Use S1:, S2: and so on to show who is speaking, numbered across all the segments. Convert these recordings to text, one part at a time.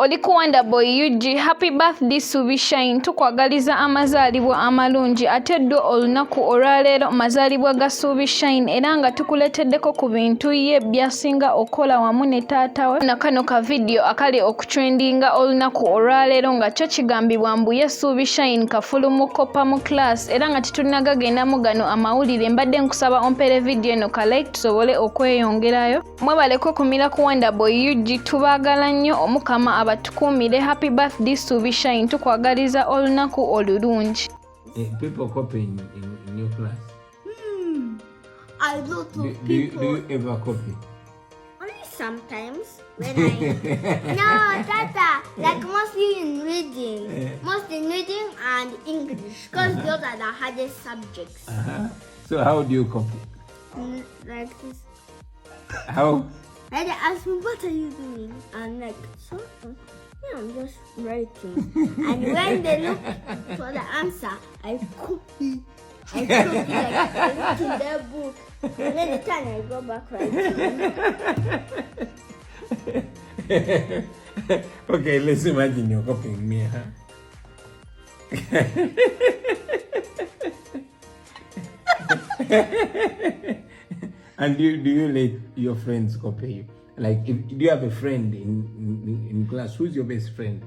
S1: Oli kuwanda boy UG, happy birthday Suubi Shine, tukwagaliza amazaalibwa amalungi ate ddwe olunaku olwaleero amazaalibwa ga Suubi Shine era nga tukuleteddeko ku bintu ye byasinga okola wamu ne taata we na kano ka video akali okutrendinga olunaku olwaleero nga kyo kigambibwa mbu ye Suubi Shine kafulumu kopa mu class era nga titulinagagendamu gano amawulire mbadde nkusaba ompere video eno ka like tusobole okweyongerayo mwebaleko kumira kuwanda boy UG tubaagala nnyo omukama abatukumire happy birthday Suubi Shine tukwagaliza olunaku olulungi.
S2: People copy in your class?
S3: I lot of people.
S2: Do you ever copy?
S3: Only sometimes when I no, Tata, like mostly in reading. Mostly in reading and English because those are the hardest subjects.
S2: So how do you copy?
S3: Like this.
S2: How?
S3: And they ask me, what are you doing? I'm like, so yeah, I'm just writing. And when they look for the answer, I copy. I copy like I look in their book. And then the time I go back writing.
S2: Okay, let's imagine you're copying me, huh? And do you let your friends copy you? Like, do you have a friend in class? Who's your best friend?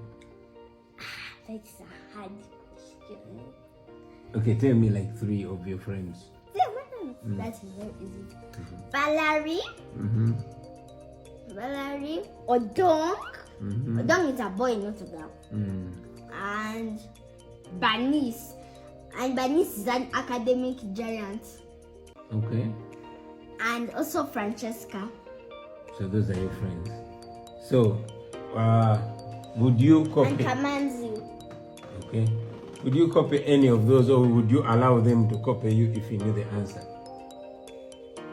S3: That's a hard question.
S2: Okay, tell me like 3 of your friends.
S3: That's very easy. Valerie. Valerie. Odong. Odong is a boy, not a girl. And Bernice. And Bernice is an academic giant.
S2: Okay.
S3: And also Francesca.
S2: So those are your friends. So, would you copy?
S3: And Kamanzi.
S2: Okay. Would you copy any of those, or would you allow them to copy you if you knew the answer?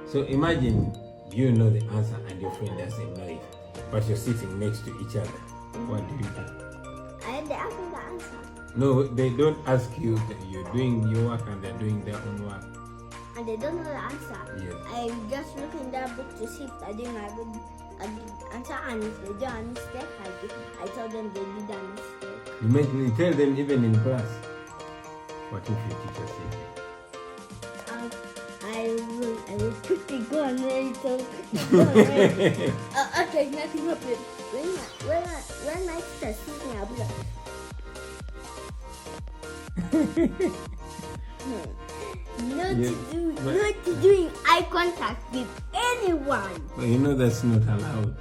S2: So imagine you know the answer and your friend doesn't know it, but you're sitting next to each other. What do you do?
S3: And they ask me the answer.
S2: No, they don't ask you. You're doing your work and they're doing their own work.
S3: And they don't know the answer.
S2: Yes.
S3: I just look in their book to see if they're doing a good answer, and if they do a mistake, I tell them they did a mistake.
S2: You tell them even in class. What if your teacher says?
S3: I will quickly go and write it. Okay, nothing happened. When my teacher sees me, I'll be like, not doing eye contact with anyone.
S2: But you know that's not allowed.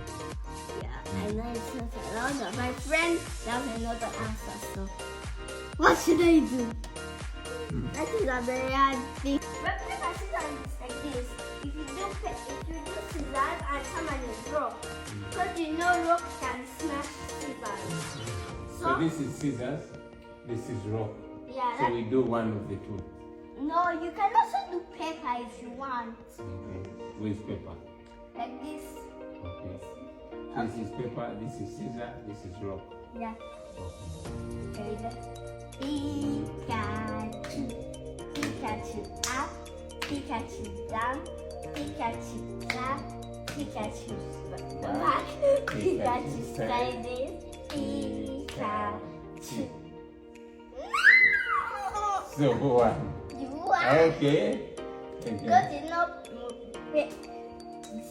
S3: Yeah, I know it's not allowed, but my friend doesn't know the answer, so what should I do? That is a very hard thing. But paper scissors is like this. If you do scissors and someone is rock, because you know rock can smash scissors.
S2: So this is scissors, this is rock.
S3: Yeah.
S2: So we do one of the two.
S3: No, you can also do paper if you want.
S2: Okay. Where's paper?
S3: Like this.
S2: Okay. So this is paper, this is scissor, this is rock.
S3: Yeah.
S2: Okay.
S3: There you go. Pikachu. Pikachu up. Pikachu down. Pikachu clap. Pikachu back. Pikachu sideways. Pikachu.
S2: So who won?
S3: You won.
S2: Okay.
S3: Because you know,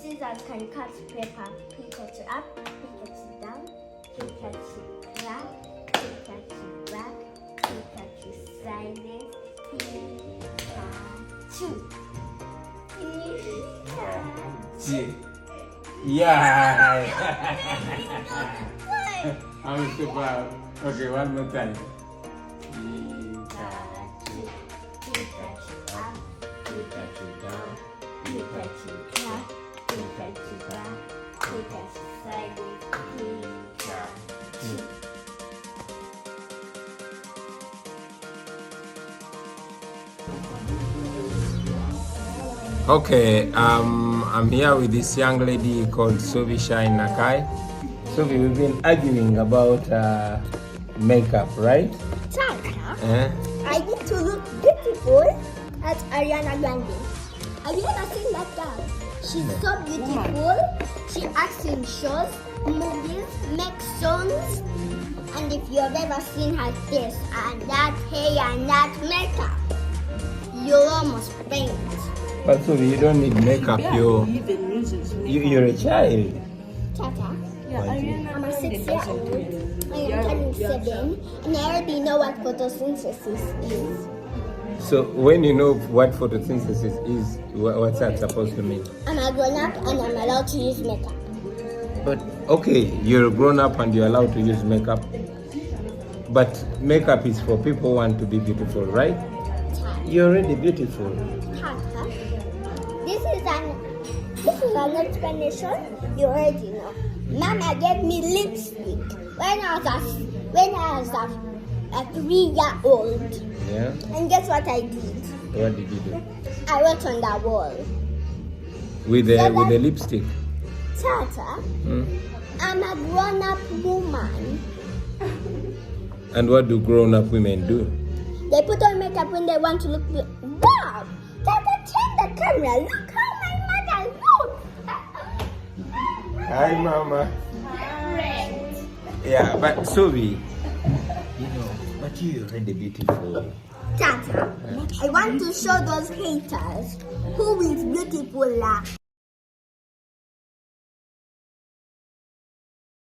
S3: scissors can cut paper. Pikachu up, Pikachu down, Pikachu clap, Pikachu back, Pikachu sideways, Pikachu. Pikachu.
S2: Yeah. I'm super. Okay, one more time.
S3: Pikachu up, Pikachu down, Pikachu clap, Pikachu back, Pikachu sideways, Pikachu.
S2: Okay, I'm here with this young lady called Suubi Shine Nakai. Suubi, we've been arguing about makeup, right?
S3: Tata, I need to look beautiful as Ariana Grande. Have you ever seen that girl? She's so beautiful. She acts in shows, movies, makes songs, you've ever seen her this and that hair and that makeup, you'll almost faint.
S2: But Suubi, you don't need makeup. You're a child.
S3: Tata,
S4: Yeah,
S3: I'm a 6-year-old. I am turning 7, and I already know what photosynthesis is.
S2: So when you know what photosynthesis is, what's that supposed to mean?
S3: I'm a grown-up and I'm allowed to use makeup.
S2: But okay, you're a grown up and you're allowed to use makeup. But makeup is for people who want to be beautiful, right?
S3: Tata,
S2: You're already beautiful.
S3: Tata, this is an explanation you already know. Mama gave me lipstick when I was a 3-year-old.
S2: Yeah?
S3: And guess what I did?
S2: What did you do?
S3: I wrote on the wall.
S2: With the lipstick?
S3: Tata,
S2: Hmm?
S3: I'm a grown-up woman.
S2: And what do grown up women do?
S3: They put on makeup when they want to look good. Wow! Tata, turn the camera. Look how my mother looks.
S2: Hi, Mama. Yeah, but Suubi, but you're already beautiful.
S3: Tata, I want to show those haters who is beautiful.